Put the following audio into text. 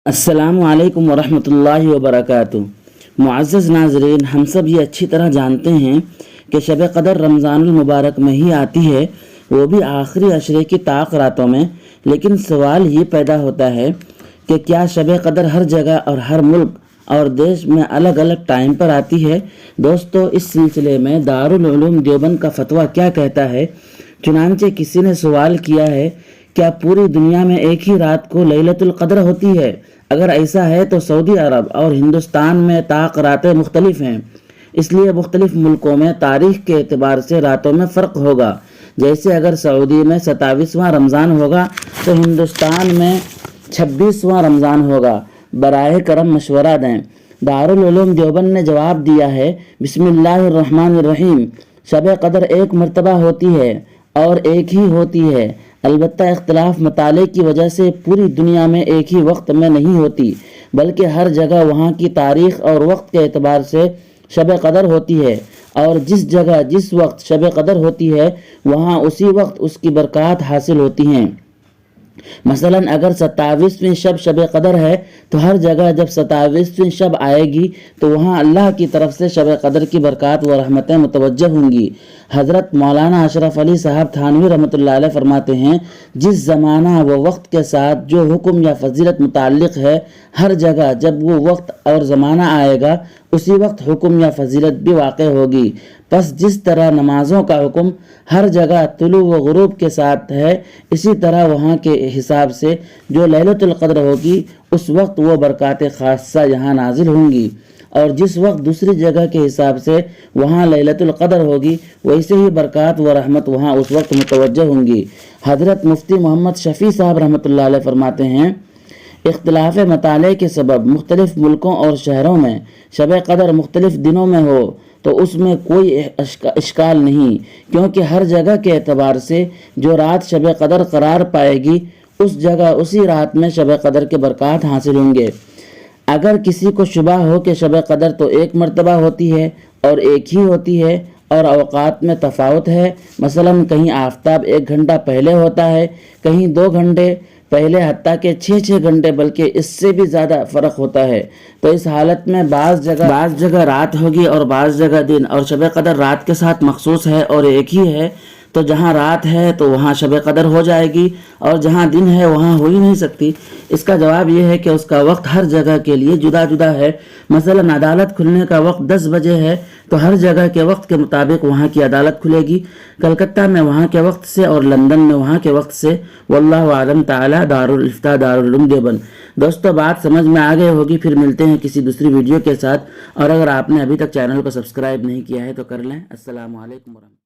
السلام علیکم ورحمۃ اللہ وبرکاتہ۔ معزز ناظرین، ہم سب یہ اچھی طرح جانتے ہیں کہ شب قدر رمضان المبارک میں ہی آتی ہے، وہ بھی آخری عشرے کی طاق راتوں میں۔ لیکن سوال یہ پیدا ہوتا ہے کہ کیا شب قدر ہر جگہ اور ہر ملک اور دیش میں الگ الگ ٹائم پر آتی ہے؟ دوستو، اس سلسلے میں دارالعلوم دیوبند کا فتویٰ کیا کہتا ہے؟ چنانچہ کسی نے سوال کیا ہے، کیا پوری دنیا میں ایک ہی رات کو لیلۃ القدر ہوتی ہے؟ اگر ایسا ہے تو سعودی عرب اور ہندوستان میں طاق راتیں مختلف ہیں، اس لیے مختلف ملکوں میں تاریخ کے اعتبار سے راتوں میں فرق ہوگا۔ جیسے اگر سعودی میں 27واں رمضان ہوگا تو ہندوستان میں 26واں رمضان ہوگا۔ براہ کرم مشورہ دیں۔ دارالعلوم دیوبند نے جواب دیا ہے، بسم اللہ الرحمن الرحیم، شب قدر ایک مرتبہ ہوتی ہے اور ایک ہی ہوتی ہے، البتہ اختلاف مطالعے کی وجہ سے پوری دنیا میں ایک ہی وقت میں نہیں ہوتی، بلکہ ہر جگہ وہاں کی تاریخ اور وقت کے اعتبار سے شب قدر ہوتی ہے، اور جس جگہ جس وقت شب قدر ہوتی ہے وہاں اسی وقت اس کی برکات حاصل ہوتی ہیں۔ مثلا اگر 27ویں شب قدر ہے تو ہر جگہ جب 27ویں شب آئے گی تو وہاں اللہ کی طرف سے شب قدر کی برکات و رحمتیں متوجہ ہوں گی۔ حضرت مولانا اشرف علی صاحب تھانوی رحمۃ اللہ علیہ فرماتے ہیں، جس زمانہ و وقت کے ساتھ جو حکم یا فضیلت متعلق ہے، ہر جگہ جب وہ وقت اور زمانہ آئے گا اسی وقت حکم یا فضیلت بھی واقع ہوگی۔ پس جس طرح نمازوں کا حکم ہر جگہ طلوع و غروب کے ساتھ ہے، اسی طرح وہاں کے حساب سے جو لیلۃ القدر ہوگی اس وقت وہ برکات خاصہ یہاں نازل ہوں گی، اور جس وقت دوسری جگہ کے حساب سے وہاں لیلۃ القدر ہوگی ویسے ہی برکات و رحمت وہاں اس وقت متوجہ ہوں گی۔ حضرت مفتی محمد شفیع صاحب رحمۃ اللہ علیہ فرماتے ہیں، اختلاف مطالعے کے سبب مختلف ملکوں اور شہروں میں شب قدر مختلف دنوں میں ہو تو اس میں کوئی اشکال نہیں، کیونکہ ہر جگہ کے اعتبار سے جو رات شب قدر قرار پائے گی اس جگہ اسی رات میں شب قدر کے برکات حاصل ہوں گے۔ اگر کسی کو شبہ ہو کہ شب قدر تو ایک مرتبہ ہوتی ہے اور ایک ہی ہوتی ہے اور اوقات میں تفاوت ہے، مثلا کہیں آفتاب 1 گھنٹہ پہلے ہوتا ہے، کہیں 2 گھنٹے پہلے، حتیٰ کہ 6 گھنٹے بلکہ اس سے بھی زیادہ فرق ہوتا ہے، تو اس حالت میں بعض جگہ رات ہوگی اور بعض جگہ دن، اور شب قدر رات کے ساتھ مخصوص ہے اور ایک ہی ہے، تو جہاں رات ہے تو وہاں شب قدر ہو جائے گی، اور جہاں دن ہے وہاں ہو ہی نہیں سکتی۔ اس کا جواب یہ ہے کہ اس کا وقت ہر جگہ کے لیے جدا جدا ہے۔ مثلا عدالت کھلنے کا وقت 10 بجے ہے تو ہر جگہ کے وقت کے مطابق وہاں کی عدالت کھلے گی، کلکتہ میں وہاں کے وقت سے اور لندن میں وہاں کے وقت سے۔ واللہ اعلم تعالی۔ دارالفتاء دارالعلوم دیوبند۔ دوستو، بات سمجھ میں آ گئی ہوگی، پھر ملتے ہیں کسی دوسری ویڈیو کے ساتھ، اور اگر آپ نے ابھی تک چینل کو سبسکرائب نہیں کیا ہے تو کر لیں۔ السلام علیکم ورحمۃ اللہ۔